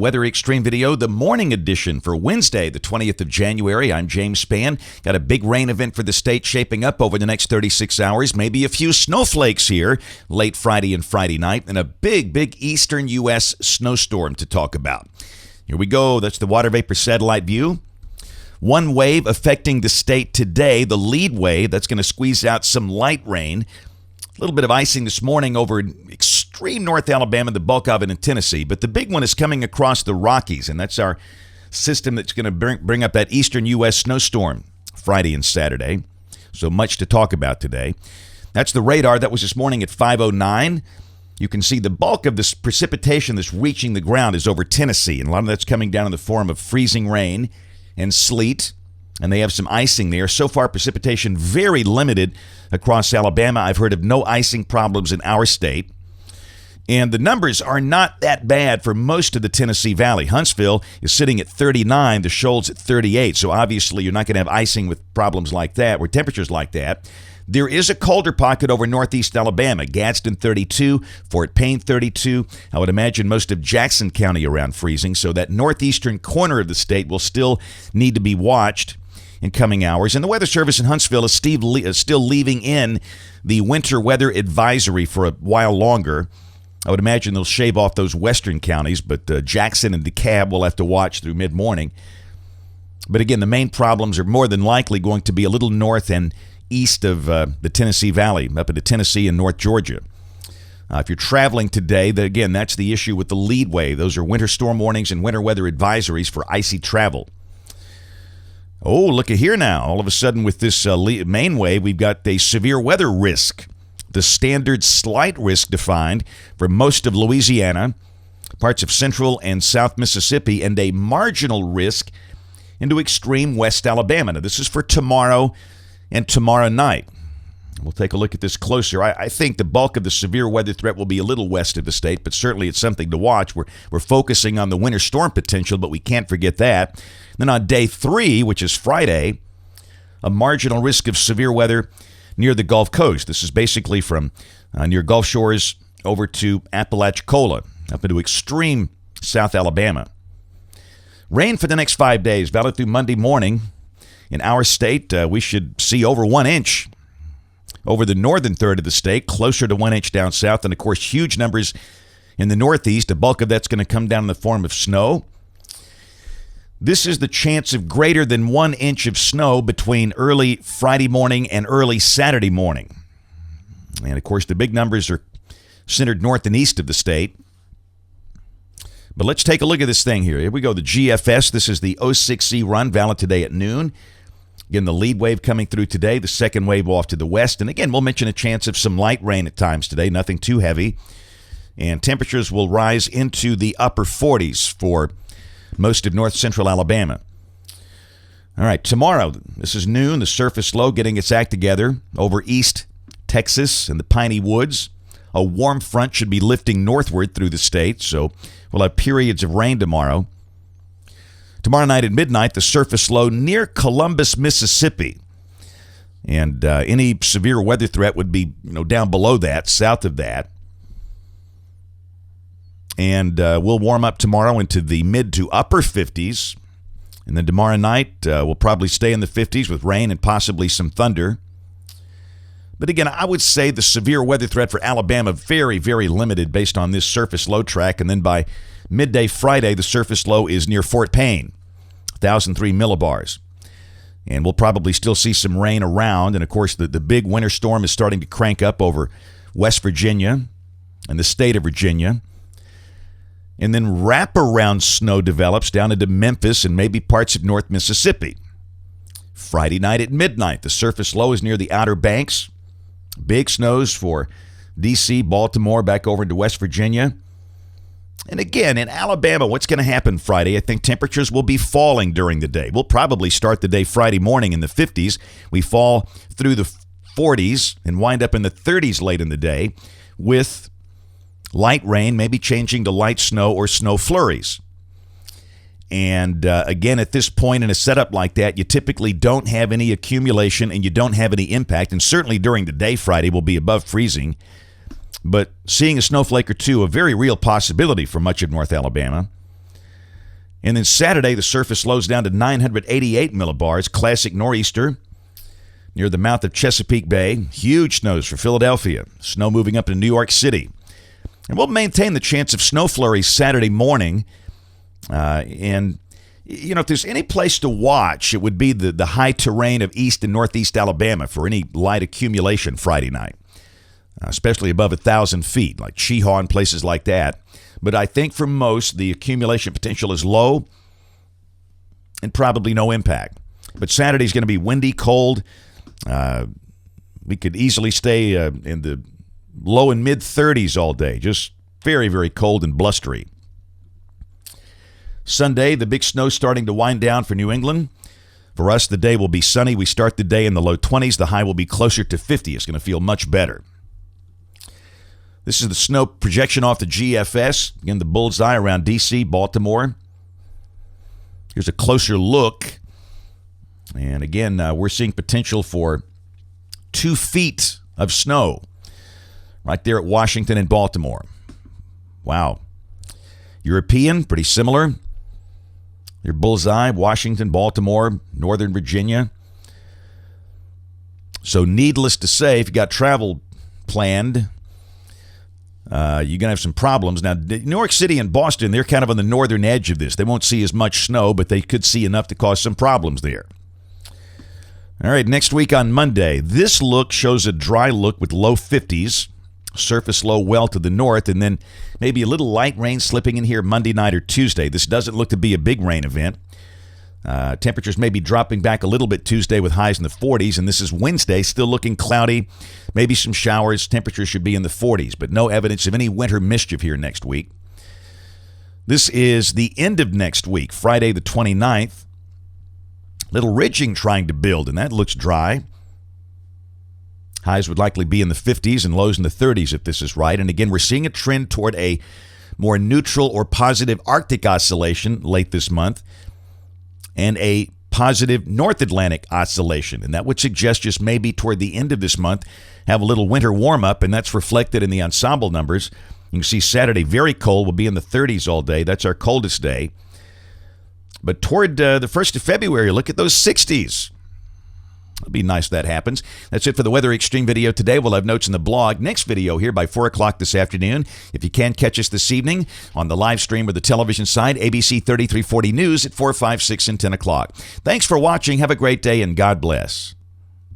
Weather Xtreme video, the morning edition for Wednesday, the 20th of January. I'm James Spann. Got a big rain event for the state shaping up over the next 36 hours. Maybe a few snowflakes here late Friday and Friday night, and a big eastern U.S. snowstorm to talk about. Here we go. That's the water vapor satellite view. One wave affecting the state today, the lead wave, that's going to squeeze out some light rain. A little bit of icing this morning over extreme North Alabama, the bulk of it in Tennessee. But the big one is coming across the Rockies, and that's our system that's going to bring up that eastern U.S. snowstorm Friday and Saturday. So much to talk about today. That's the radar. That was this morning at 5:09. You can see the bulk of this precipitation that's reaching the ground is over Tennessee, and a lot of that's coming down in the form of freezing rain and sleet. And they have some icing there. So far, precipitation very limited across Alabama. I've heard of no icing problems in our state. And the numbers are not that bad for most of the Tennessee Valley. Huntsville is sitting at 39, the Shoals at 38. So obviously, you're not going to have icing with problems like that, or temperatures like that. There is a colder pocket over northeast Alabama. Gadsden 32, Fort Payne 32. I would imagine most of Jackson County around freezing. So that northeastern corner of the state will still need to be watched in coming hours. And the Weather Service in Huntsville is still leaving in the winter weather advisory for a while longer. I would imagine they'll shave off those western counties, but Jackson and DeKalb will have to watch through mid-morning. But again, the main problems are more than likely going to be a little north and east of the Tennessee Valley, up into Tennessee and North Georgia. If you're traveling today, again, that's the issue with the lead wave. Those are winter storm warnings and winter weather advisories for icy travel. Oh, look at here now. All of a sudden, with this main wave, we've got a severe weather risk. The standard slight risk defined for most of Louisiana, parts of central and south Mississippi, and a marginal risk into extreme west Alabama. Now, this is for tomorrow and tomorrow night. We'll take a look at this closer. I think the bulk of the severe weather threat will be a little west of the state, but certainly it's something to watch. We're focusing on the winter storm potential, but we can't forget that. Then on day 3, which is Friday, a marginal risk of severe weather near the Gulf Coast. This is basically from near Gulf Shores over to Apalachicola, up into extreme South Alabama. Rain for the next 5 days, valid through Monday morning. In our state, we should see over 1 inch over the northern third of the state, closer to 1 inch down south, and of course huge numbers in the northeast. A bulk of that's going to come down in the form of snow. This is the chance of greater than 1 inch of snow between early Friday morning and early Saturday morning. And of course the big numbers are centered north and east of the state. But let's take a look at this thing here. Here we go, the GFS. This is the 06C run, valid today at noon. Again, the lead wave coming through today, the second wave off to the west. And again, we'll mention a chance of some light rain at times today, nothing too heavy. And temperatures will rise into the upper 40s for most of north central Alabama. All right, tomorrow, this is noon, the surface low getting its act together over east Texas and the piney woods. A warm front should be lifting northward through the state, so we'll have periods of rain tomorrow. Tomorrow night at midnight, the surface low near Columbus, Mississippi. And any severe weather threat would be down below that, south of that. And we'll warm up tomorrow into the mid to upper 50s. And then tomorrow night, we'll probably stay in the 50s with rain and possibly some thunder. But again, I would say the severe weather threat for Alabama very, very limited based on this surface low track. And then by midday Friday, the surface low is near Fort Payne, 1,003 millibars. And we'll probably still see some rain around. And, of course, the big winter storm is starting to crank up over West Virginia and the state of Virginia. And then wraparound snow develops down into Memphis and maybe parts of North Mississippi. Friday night at midnight, the surface low is near the Outer Banks. Big snows for D.C., Baltimore, back over into West Virginia. And again, in Alabama, what's going to happen Friday? I think temperatures will be falling during the day. We'll probably start the day Friday morning in the 50s. We fall through the 40s and wind up in the 30s late in the day with light rain, maybe changing to light snow or snow flurries. And again, at this point in a setup like that, you typically don't have any accumulation and you don't have any impact. And certainly during the day, Friday will be above freezing. But seeing a snowflake or two, a very real possibility for much of North Alabama. And then Saturday, the surface slows down to 988 millibars, classic nor'easter near the mouth of Chesapeake Bay. Huge snows for Philadelphia. Snow moving up to New York City. And we'll maintain the chance of snow flurries Saturday morning. And, if there's any place to watch, it would be the high terrain of east and northeast Alabama for any light accumulation Friday night, especially above 1,000 feet, like Chehaw and places like that. But I think for most, the accumulation potential is low and probably no impact. But Saturday's going to be windy, cold. We could easily stay in the low and mid-30s all day. Just very, very cold and blustery. Sunday, the big snow starting to wind down for New England. For us, the day will be sunny. We start the day in the low 20s. The high will be closer to 50. It's going to feel much better. This is the snow projection off the GFS. Again, the bullseye around D.C., Baltimore. Here's a closer look. And again, we're seeing potential for 2 feet of snow right there at Washington and Baltimore. Wow. European, pretty similar. Your bullseye, Washington, Baltimore, Northern Virginia. So needless to say, if you got travel planned, you're going to have some problems. Now, New York City and Boston, they're kind of on the northern edge of this. They won't see as much snow, but they could see enough to cause some problems there. All right, next week on Monday, this look shows a dry look with low 50s, surface low well to the north, and then maybe a little light rain slipping in here Monday night or Tuesday. This doesn't look to be a big rain event. Temperatures may be dropping back a little bit Tuesday with highs in the 40s, and this is Wednesday, still looking cloudy, maybe some showers. Temperatures should be in the 40s, but no evidence of any winter mischief here next week. This is the end of next week, Friday the 29th. Little ridging trying to build, and that looks dry. Highs would likely be in the 50s and lows in the 30s if this is right. And again, we're seeing a trend toward a more neutral or positive Arctic oscillation late this month and a positive North Atlantic oscillation. And that would suggest just maybe toward the end of this month have a little winter warm-up, and that's reflected in the ensemble numbers. You can see Saturday, very cold, will be in the 30s all day. That's our coldest day. But toward the 1st of February, look at those 60s. It'll be nice if that happens. That's it for the Weather Xtreme video today. We'll have notes in the blog. Next video here by 4 o'clock this afternoon. If you can catch us this evening on the live stream or the television side, ABC 3340 News at 4, 5, 6, and 10 o'clock. Thanks for watching. Have a great day, and God bless.